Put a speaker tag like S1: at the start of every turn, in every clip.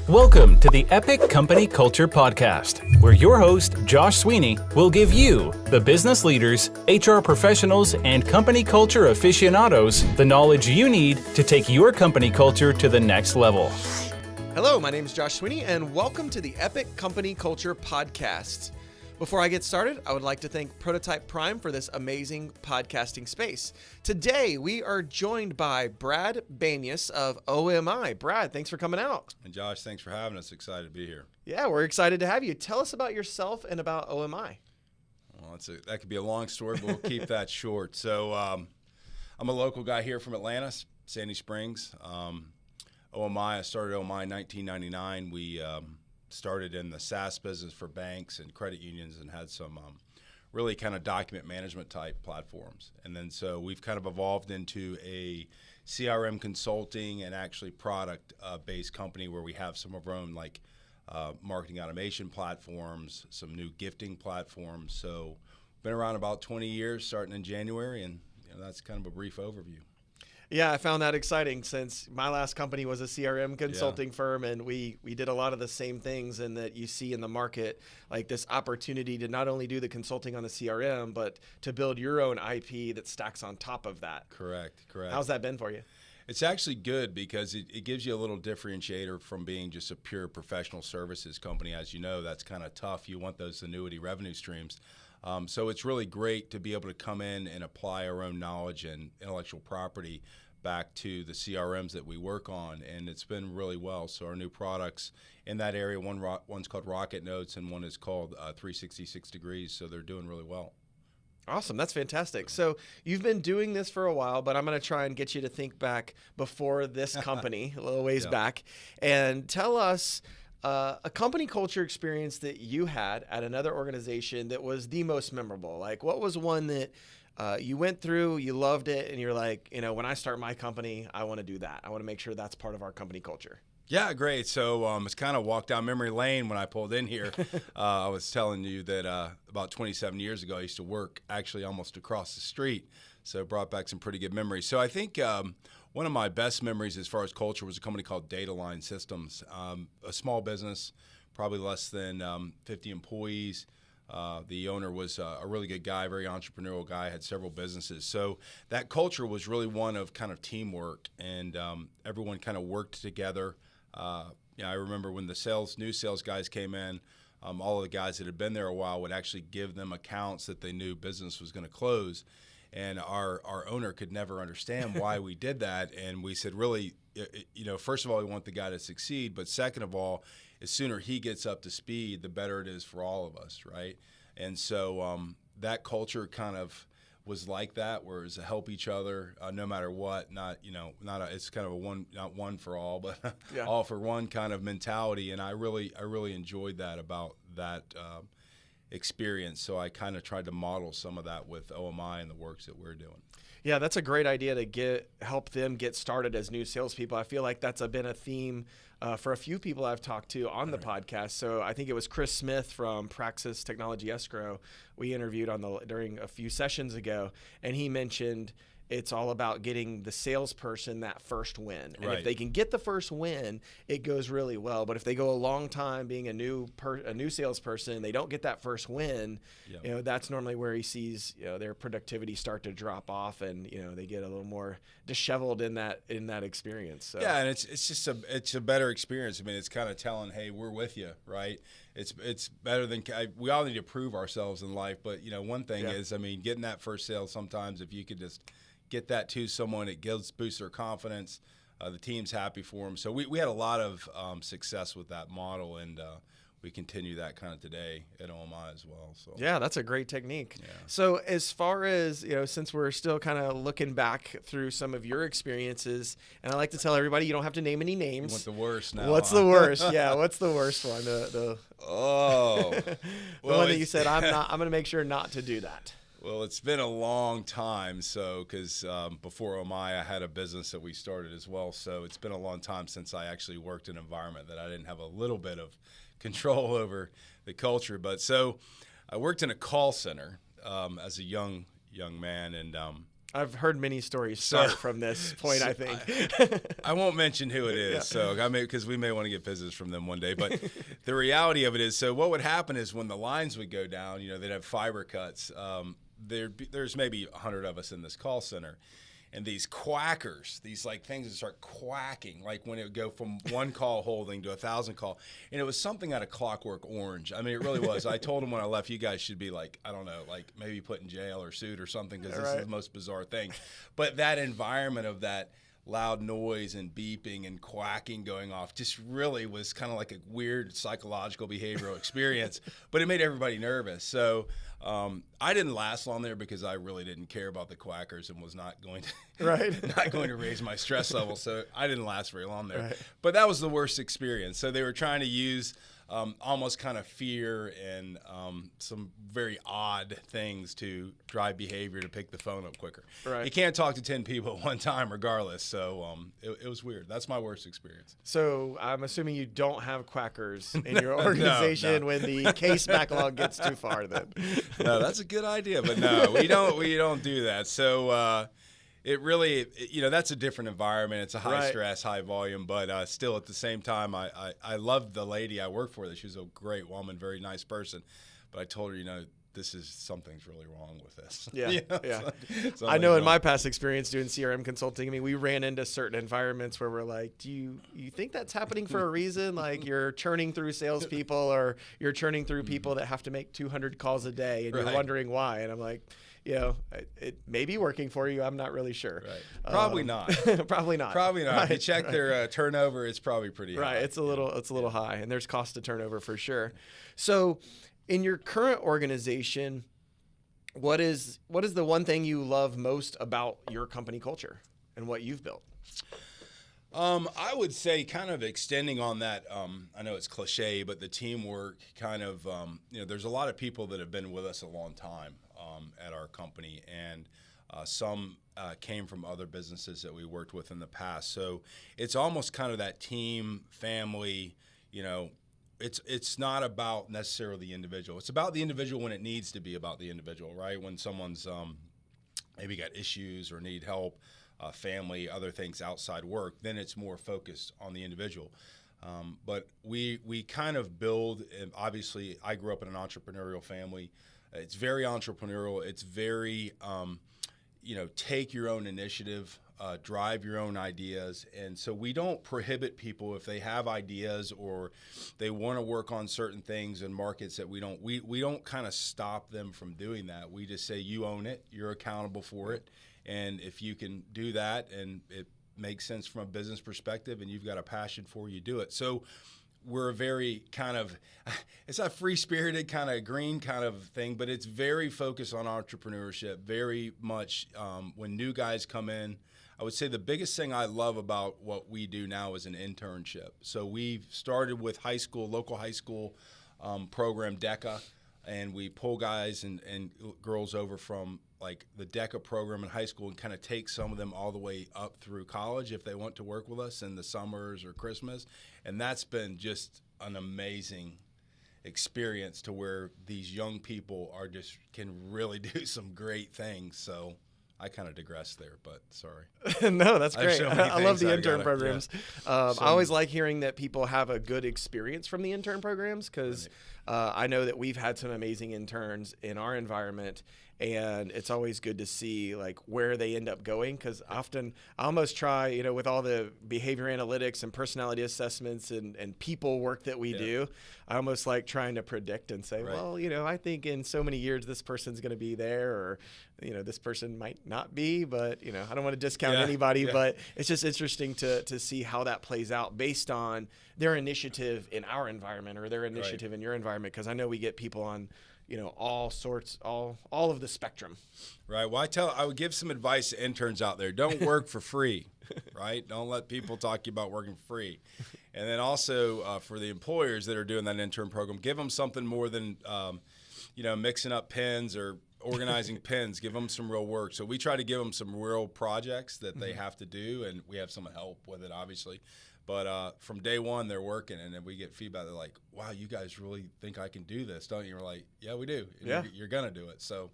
S1: Welcome to the Epic Company Culture Podcast, where your host, Josh Sweeney, will give you, the business leaders, HR professionals, and company culture aficionados, the knowledge you need to take your company culture to the next level.
S2: Hello, my name is Josh Sweeney, and welcome to the Epic Company Culture Podcast. Before I get started, I would like to thank Prototype Prime for this amazing podcasting space. Today, we are joined by Brad Banyas of OMI. Brad, thanks for coming out.
S3: And Josh, thanks for having us. Excited to be here.
S2: Yeah, we're excited to have you. Tell us about yourself and about OMI.
S3: Well, that could be a long story, but we'll keep that short. So I'm a local guy here from Atlanta, Sandy Springs. I started OMI in 1999. We started in the SaaS business for banks and credit unions and had some really kind of document management type platforms. And then so we've kind of evolved into a CRM consulting and actually product-based company where we have some of our own like marketing automation platforms, some new gifting platforms. So been around about 20 years, starting in January, and that's kind of a brief overview.
S2: Yeah, I found that exciting since my last company was a CRM consulting firm, and we did a lot of the same things, and that you see in the market, like this opportunity to not only do the consulting on the CRM, but to build your own IP that stacks on top of that.
S3: Correct.
S2: How's that been for you?
S3: It's actually good because it gives you a little differentiator from being just a pure professional services company. As you know, that's kind of tough. You want those annuity revenue streams. So it's really great to be able to come in and apply our own knowledge and intellectual property back to the CRMs that we work on, and it's been really well. So our new products in that area, one's called Rocket Notes and one is called 366 Degrees, so they're doing really well.
S2: Awesome. That's fantastic. So you've been doing this for a while, but I'm going to try and get you to think back before this company, a little ways back, and tell us a company culture experience that you had at another organization that was the most memorable. Like, what was one that you went through, you loved it, and you're like, when I start my company, I want to do that. I want to make sure that's part of our company culture.
S3: Yeah, great. So it's kind of walk down memory lane when I pulled in here. I was telling you that about 27 years ago, I used to work actually almost across the street. So it brought back some pretty good memories. So I think one of my best memories as far as culture was a company called Data Line Systems, a small business, probably less than 50 employees. The owner was a really good guy, very entrepreneurial guy, had several businesses. So that culture was really one of kind of teamwork, and everyone kind of worked together. I remember when the new sales guys came in, all of the guys that had been there a while would actually give them accounts that they knew business was going to close. And our owner could never understand why we did that. And we said, really, first of all, we want the guy to succeed. But second of all, the sooner he gets up to speed, the better it is for all of us, right? And so that culture kind of was like that, where it's to help each other no matter what. It's kind of not one for all, but all for one kind of mentality. And I really enjoyed that about that experience. So I kind of tried to model some of that with OMI and the works that we're doing.
S2: Yeah, that's a great idea to help them get started as new salespeople. I feel like that's been a theme for a few people I've talked to on the podcast. So I think it was Chris Smith from Praxis Technology Escrow we interviewed during a few sessions ago, and he mentioned it's all about getting the salesperson that first win. And if they can get the first win, it goes really well. But if they go a long time being a new salesperson, they don't get that first win, that's normally where he sees their productivity start to drop off, and they get a little more disheveled in that experience. So.
S3: Yeah, and it's a better experience. I mean, it's kind of telling, hey, we're with you, right? It's better than we all need to prove ourselves in life. But one thing is, I mean, getting that first sale, sometimes if you could just get that to someone, it boosts their confidence. The team's happy for them. So we had a lot of success with that model, and we continue that kind of today at OMI as well. So
S2: yeah, that's a great technique.
S3: Yeah.
S2: So as far as, since we're still kind of looking back through some of your experiences, and I like to tell everybody, you don't have to name any names.
S3: You want the worst now?
S2: What's the worst? Yeah, what's the worst one?
S3: The
S2: one that you said, I'm going to make sure not to do that.
S3: Well, it's been a long time, because before OMI, I had a business that we started as well. So it's been a long time since I actually worked in an environment that I didn't have a little bit of control over the culture. But so I worked in a call center as a young man, and
S2: I've heard many stories start from this point, I think.
S3: I won't mention who it is, because we may want to get business from them one day. But the reality of it is, so what would happen is when the lines would go down, they'd have fiber cuts. There's maybe 100 of us in this call center. And these quackers, these like things that start quacking, like when it would go from one call holding to 1,000 call. And it was something out of Clockwork Orange. I mean, it really was. I told them when I left, you guys should be like, I don't know, like maybe put in jail or sued or something, because this is the most bizarre thing. But that environment of that loud noise and beeping and quacking going off just really was kind of like a weird psychological behavioral experience, but it made everybody nervous. So I didn't last long there because I really didn't care about the quackers and was not going to not going to raise my stress level. So I didn't last very long there. But that was the worst experience. So they were trying to use almost kind of fear and some very odd things to drive behavior to pick the phone up quicker. You can't talk to 10 people at one time regardless, so it was weird. That's my worst experience.
S2: So I'm assuming you don't have quackers in your organization when the case backlog gets too far then.
S3: No, that's a good idea, but no, we don't do that. So it really, that's a different environment. It's a high stress, high volume, but still at the same time, I loved the lady I worked for. She was a great woman, very nice person. But I told her, something's really wrong with this.
S2: I know in my past experience doing CRM consulting, I mean, we ran into certain environments where we're like, do you think that's happening for a reason? Like you're churning through salespeople or you're churning through people that have to make 200 calls a day and you're wondering why. And I'm like, it may be working for you. I'm not really sure.
S3: Probably not.
S2: Probably not.
S3: Probably not. If you check their turnover, it's probably pretty high.
S2: It's a little high, and there's cost to turnover for sure. So, in your current organization, what is the one thing you love most about your company culture and what you've built?
S3: I would say kind of extending on that, I know it's cliche, but the teamwork kind of, there's a lot of people that have been with us a long time at our company, and some came from other businesses that we worked with in the past. So it's almost kind of that team, family, it's not about necessarily the individual. It's about the individual when it needs to be about the individual, right? When someone's maybe got issues or need help, family, other things outside work, then it's more focused on the individual. But we kind of build, and obviously I grew up in an entrepreneurial family. It's very entrepreneurial. It's very, take your own initiative, drive your own ideas. And so we don't prohibit people if they have ideas or they want to work on certain things in markets that we don't kind of stop them from doing that. We just say, you own it, you're accountable for it. And if you can do that and it makes sense from a business perspective and you've got a passion for it, you do it. So we're a very kind of, it's a free-spirited kind of green kind of thing, but it's very focused on entrepreneurship, very much when new guys come in. I would say the biggest thing I love about what we do now is an internship. So we've started with local high school program, DECA, and we pull guys and girls over from like the DECA program in high school and kind of take some of them all the way up through college if they want to work with us in the summers or Christmas. And that's been just an amazing experience to where these young people can really do some great things. So I kind of digressed there, but sorry.
S2: No, that's great. I love the intern programs. I always like hearing that people have a good experience from the intern programs because I know that we've had some amazing interns in our environment, and it's always good to see like where they end up going, because often I almost try, with all the behavior analytics and personality assessments and people work that we do, I almost like trying to predict and say, well, I think in so many years this person's going to be there, or this person might not be, but I don't want to discount anybody, but it's just interesting to see how that plays out based on their initiative in our environment or their initiative in your environment, because I know we get people on all sorts, all of the spectrum.
S3: Right. Well, I would give some advice to interns out there. Don't work for free, right? Don't let people talk to you about working for free. And then also for the employers that are doing that intern program, give them something more than, mixing up pens or organizing pens. Give them some real work. So we try to give them some real projects that they have to do, and we have some help with it, obviously. But from day one, they're working, and then we get feedback. They're like, wow, you guys really think I can do this, don't you? We're like, yeah, we do. And you're going to do it. So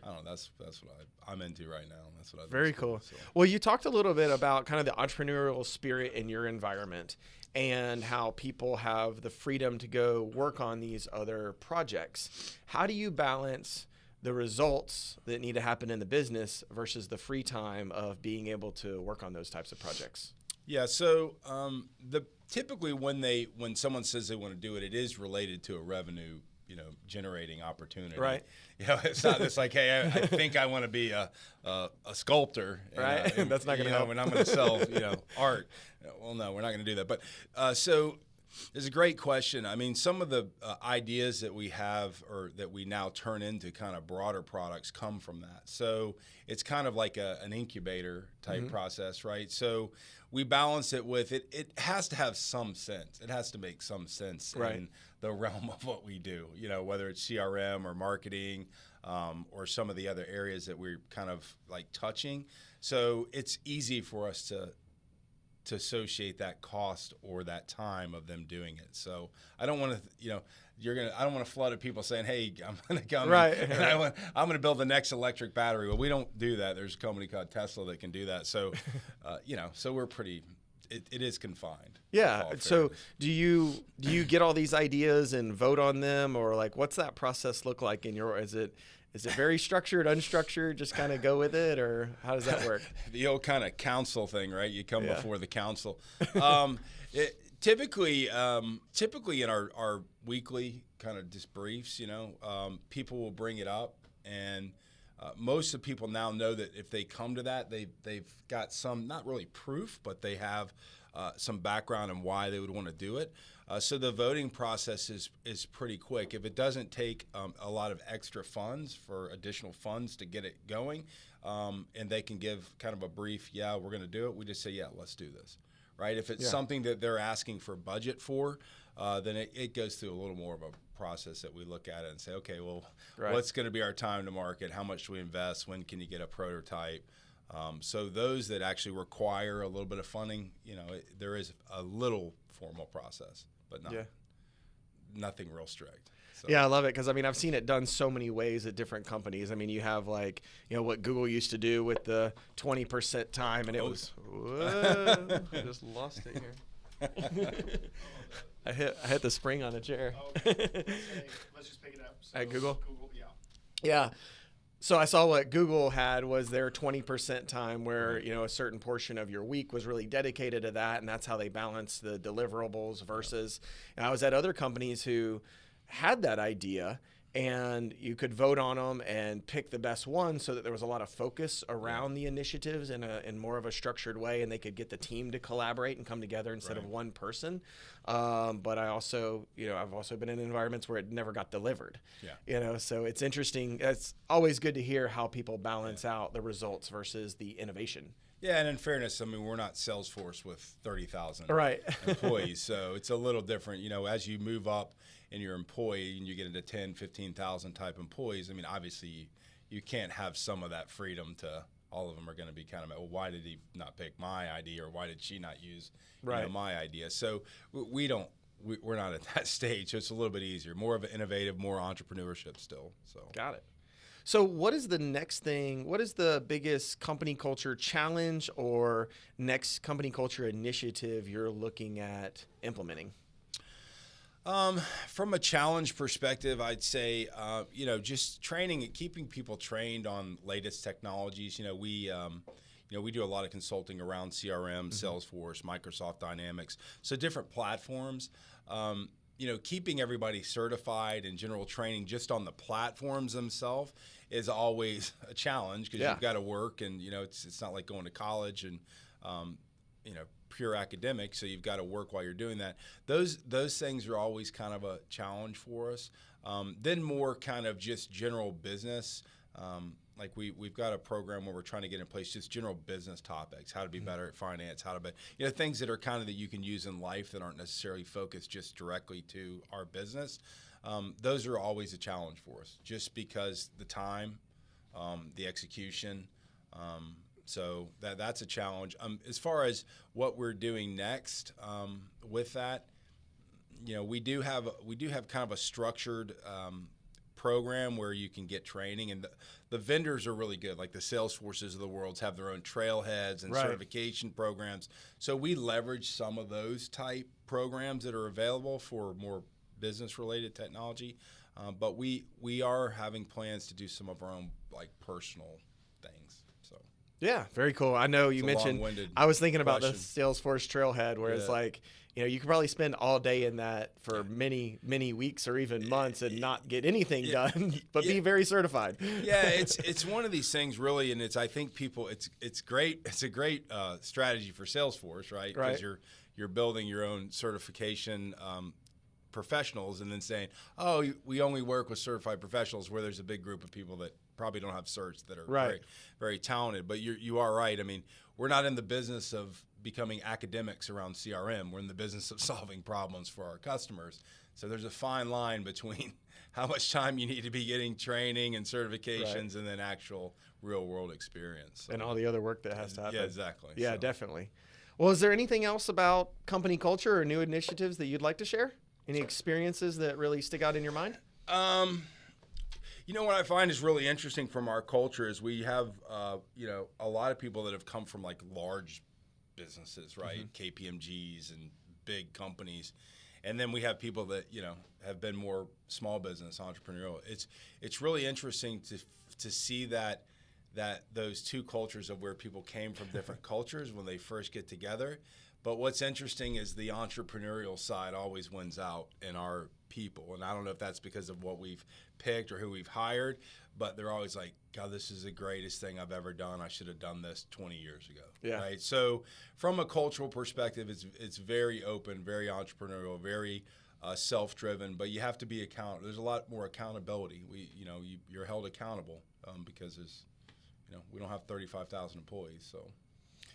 S3: I don't know. That's what I'm into right now. That's what I do.
S2: Very cool. So. Well, you talked a little bit about kind of the entrepreneurial spirit in your environment and how people have the freedom to go work on these other projects. How do you balance the results that need to happen in the business versus the free time of being able to work on those types of projects?
S3: Yeah. So typically when someone says they want to do it, it is related to a revenue generating opportunity.
S2: Right.
S3: It's not just like, hey, I think I want to be a sculptor.
S2: Right.
S3: And,
S2: that's not going to help.
S3: And I'm going to sell, art. Well, no, we're not going to do that. But so it's a great question. I mean, some of the ideas that we have or that we now turn into kind of broader products come from that. So it's kind of like an incubator type process, right? So we balance it with it has to have some sense. It has to make some sense in the realm of what we do, whether it's CRM or marketing or some of the other areas that we're kind of like touching. So it's easy for us to associate that cost or that time of them doing it. So I don't want to, I don't want to flood people saying, hey, I'm going to come and I'm going to build the next electric battery. Well, we don't do that. There's a company called Tesla that can do that. So, so we're pretty, it is confined.
S2: Yeah. So do you get all these ideas and vote on them, or like, what's that process look like in your, is it very structured, unstructured, just kind of go with it, or how does that work?
S3: The old kind of council thing, right? You come before the council. Typically in our weekly kind of just briefs, people will bring it up, and most of the people now know that if they come to that, they've got some, not really proof, but they have some background on why they would want to do it. So the voting process is pretty quick. If it doesn't take a lot of extra funds for additional funds to get it going, and they can give kind of a brief, yeah, we're going to do it, we just say, yeah, let's do this, right? If it's something that they're asking for budget for, then it goes through a little more of a process that we look at it and say, okay, well, what's going to be our time to market? How much do we invest? When can you get a prototype? So those that actually require a little bit of funding, there is a little formal process, but nothing real strict. So.
S2: Yeah, I love it because, I've seen it done so many ways at different companies. You have what Google used to do with the 20% time, and it was, whoa, I just lost it here. I hit the spring on the chair.
S4: Let's just pick it up. So
S2: At Google?
S4: Google, yeah.
S2: Yeah. So I saw what Google had was their 20% time where, a certain portion of your week was really dedicated to that, and that's how they balance the deliverables versus, and I was at other companies who had that idea, and you could vote on them and pick the best one so that there was a lot of focus around the initiatives in more of a structured way, and they could get the team to collaborate and come together instead of one person. But I also, I've also been in environments where it never got delivered. So it's interesting. It's always good to hear how people balance out the results versus the innovation.
S3: Yeah, and in fairness, we're not Salesforce with 30,000 employees, so it's a little different. As you move up in your employee and you get into 10, 15,000 type employees, obviously you can't have some of that freedom to, all of them are going to be kind of, well, why did he not pick my idea, or why did she not use my idea? So we're not at that stage, so it's a little bit easier, more of an innovative, more entrepreneurship still. So
S2: Got it. So what is the next thing? What is the biggest company culture challenge or next company culture initiative you're looking at implementing?
S3: From a challenge perspective, I'd say, just training and keeping people trained on latest technologies. We do a lot of consulting around CRM, Salesforce, Microsoft Dynamics, so different platforms. Keeping everybody certified and general training just on the platforms themselves is always a challenge because you've got to work, and it's not like going to college and pure academic, so you've got to work while you're doing that. Those things are always kind of a challenge for us. Then more kind of just general business. Like we've got a program where we're trying to get in place just general business topics, how to be better at finance, how to be, things that are kind of that you can use in life that aren't necessarily focused just directly to our business. Those are always a challenge for us, just because the time, the execution. So that's a challenge. As far as what we're doing next with that, we do have kind of a structured program where you can get training, and the vendors are really good. Like the Salesforces of the world have their own trailheads and certification programs. So we leverage some of those type programs that are available for more business-related technology. But we are having plans to do some of our own like personal things. So
S2: yeah, very cool. I know you mentioned. I was thinking about the Salesforce trailhead, where it's like, you could probably spend all day in that for many weeks or even months and not get anything done, but be very certified.
S3: Yeah, it's one of these things really, and I think people it's great. It's a great strategy for Salesforce, right? Because you're building your own certification professionals, and then saying, oh, we only work with certified professionals, where there's a big group of people that probably don't have certs that are very, very talented. But you are right. I mean, we're not in the business of becoming academics around CRM. We're in the business of solving problems for our customers. So there's a fine line between how much time you need to be getting training and certifications and then actual real world experience. So,
S2: and all the other work that has to happen.
S3: Yeah, exactly.
S2: Yeah, definitely. Well, is there anything else about company culture or new initiatives that you'd like to share? Any experiences that really stick out in your mind?
S3: What I find is really interesting from our culture is we have, a lot of people that have come from like large businesses, right? KPMGs and big companies. And then we have people that, have been more small business, entrepreneurial. It's really interesting to see that those two cultures of where people came from different cultures when they first get together. But what's interesting is the entrepreneurial side always wins out in our people. And I don't know if that's because of what we've picked or who we've hired, but they're always like, God, this is the greatest thing I've ever done. I should have done this 20 years ago. Yeah. Right. So from a cultural perspective, it's very open, very entrepreneurial, very self-driven, but you have to be accountable. There's a lot more accountability. You're held accountable because we don't have 35,000 employees. So.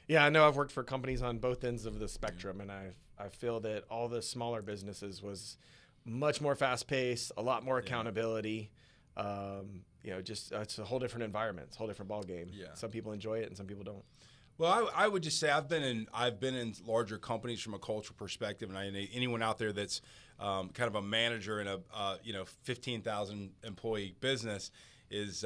S2: Yeah, I know I've worked for companies on both ends of the spectrum, and I feel that all the smaller businesses was much more fast-paced, a lot more accountability. It's a whole different environment, it's a whole different ballgame. Yeah. Some people enjoy it, and some people don't.
S3: Well, I would just say I've been in larger companies from a cultural perspective, and anyone out there that's kind of a manager in a 15,000 employee business is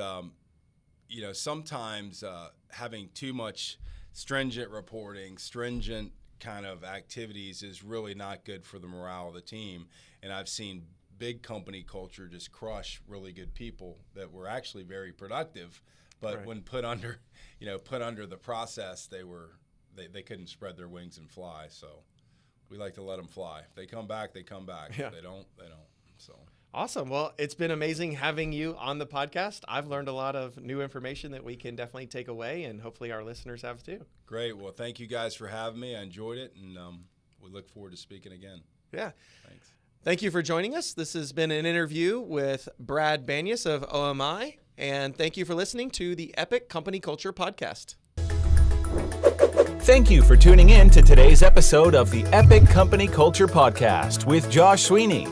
S3: sometimes having too much stringent reporting, stringent kind of activities is really not good for the morale of the team. And I've seen big company culture just crush really good people that were actually very productive, but when put under the process, they couldn't spread their wings and fly. So we like to let them fly. If they come back, they come back. Yeah. If they don't, they don't. So.
S2: Awesome. Well, it's been amazing having you on the podcast. I've learned a lot of new information that we can definitely take away, and hopefully our listeners have too.
S3: Great. Well, thank you guys for having me. I enjoyed it, and we look forward to speaking again.
S2: Yeah.
S3: Thanks.
S2: Thank you for joining us. This has been an interview with Brad Banyas of OMI, and thank you for listening to the Epic Company Culture Podcast.
S1: Thank you for tuning in to today's episode of the Epic Company Culture Podcast with Josh Sweeney.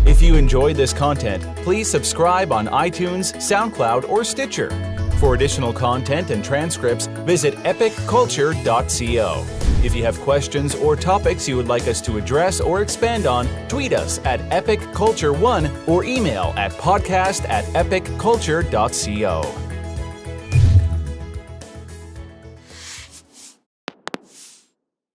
S1: If you enjoyed this content, please subscribe on iTunes, SoundCloud, or Stitcher. For additional content and transcripts, visit epicculture.co. If you have questions or topics you would like us to address or expand on, tweet us at epicculture1 or email at podcast@epicculture.co.